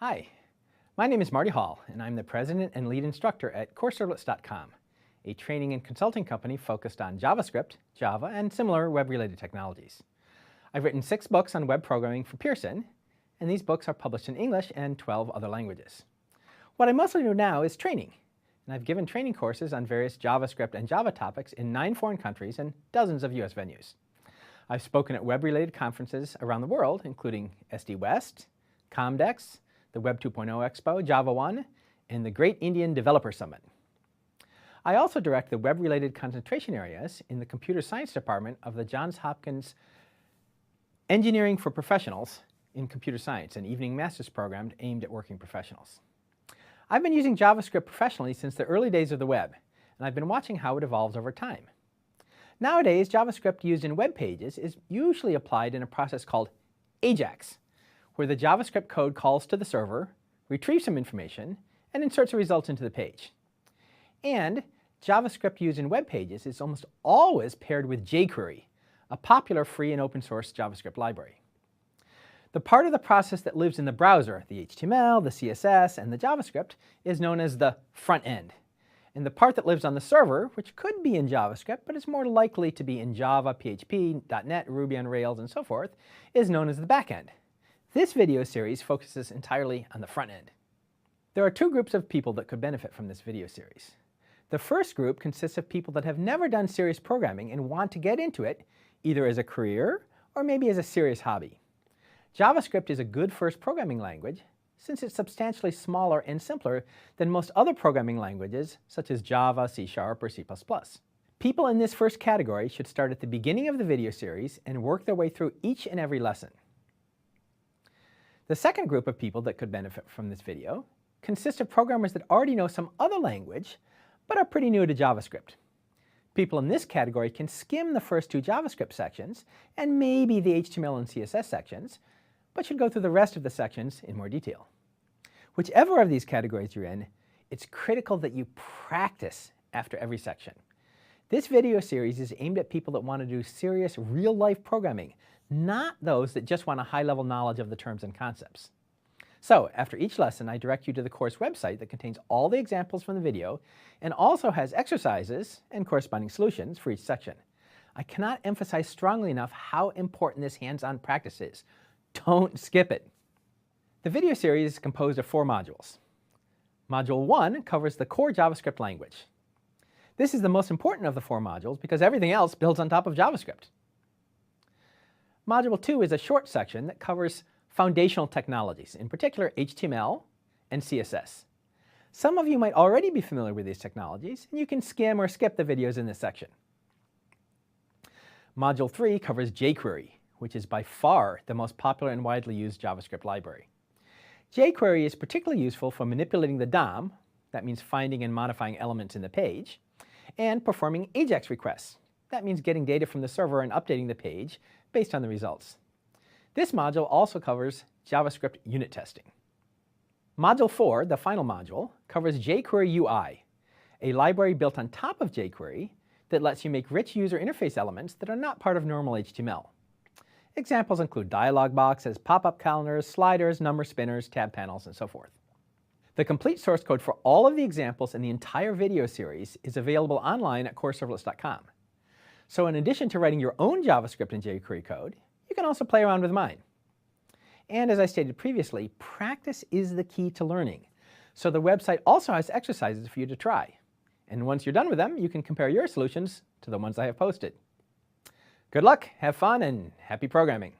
Hi, my name is Marty Hall, and I'm the president and lead instructor at CourseServlets.com, a training and consulting company focused on JavaScript, Java, and similar web-related technologies. I've written 6 books on web programming for Pearson, and these books are published in English and 12 other languages. What I mostly do now is training, and I've given training courses on various JavaScript and Java topics in 9 foreign countries and dozens of US venues. I've spoken at web-related conferences around the world, including SD West, Comdex, the Web 2.0 Expo, Java 1, and the Great Indian Developer Summit. I also direct the web-related concentration areas in the Computer Science Department of the Johns Hopkins Engineering for Professionals in Computer Science, an evening master's program aimed at working professionals. I've been using JavaScript professionally since the early days of the web, and I've been watching how it evolves over time. Nowadays, JavaScript used in web pages is usually applied in a process called AJAX, where the JavaScript code calls to the server, retrieves some information, and inserts a result into the page. And JavaScript used in web pages is almost always paired with jQuery, a popular free and open source JavaScript library. The part of the process that lives in the browser, the HTML, the CSS, and the JavaScript, is known as the front end. And the part that lives on the server, which could be in JavaScript, but is more likely to be in Java, PHP, .NET, Ruby on Rails, and so forth, is known as the back end. This video series focuses entirely on the front end. There are 2 groups of people that could benefit from this video series. The first group consists of people that have never done serious programming and want to get into it, either as a career or maybe as a serious hobby. JavaScript is a good first programming language since it's substantially smaller and simpler than most other programming languages such as Java, C# or C++. People in this first category should start at the beginning of the video series and work their way through each and every lesson. The second group of people that could benefit from this video consists of programmers that already know some other language but are pretty new to JavaScript. People in this category can skim the first 2 JavaScript sections and maybe the HTML and CSS sections, but should go through the rest of the sections in more detail. Whichever of these categories you're in, it's critical that you practice after every section. This video series is aimed at people that want to do serious real-life programming, not those that just want a high-level knowledge of the terms and concepts. So, after each lesson, I direct you to the course website that contains all the examples from the video and also has exercises and corresponding solutions for each section. I cannot emphasize strongly enough how important this hands-on practice is. Don't skip it. The video series is composed of 4 modules. Module 1 covers the core JavaScript language. This is the most important of the 4 modules because everything else builds on top of JavaScript. Module 2 is a short section that covers foundational technologies, in particular HTML and CSS. Some of you might already be familiar with these technologies, and you can skim or skip the videos in this section. Module 3 covers jQuery, which is by far the most popular and widely used JavaScript library. jQuery is particularly useful for manipulating the DOM, that means finding and modifying elements in the page, and performing AJAX requests. That means getting data from the server and updating the page based on the results. This module also covers JavaScript unit testing. Module 4, the final module, covers jQuery UI, a library built on top of jQuery that lets you make rich user interface elements that are not part of normal HTML. Examples include dialog boxes, pop-up calendars, sliders, number spinners, tab panels, and so forth. The complete source code for all of the examples in the entire video series is available online at CourseServlets.com. So in addition to writing your own JavaScript and jQuery code, you can also play around with mine. And as I stated previously, practice is the key to learning. So the website also has exercises for you to try. And once you're done with them, you can compare your solutions to the ones I have posted. Good luck, have fun, and happy programming.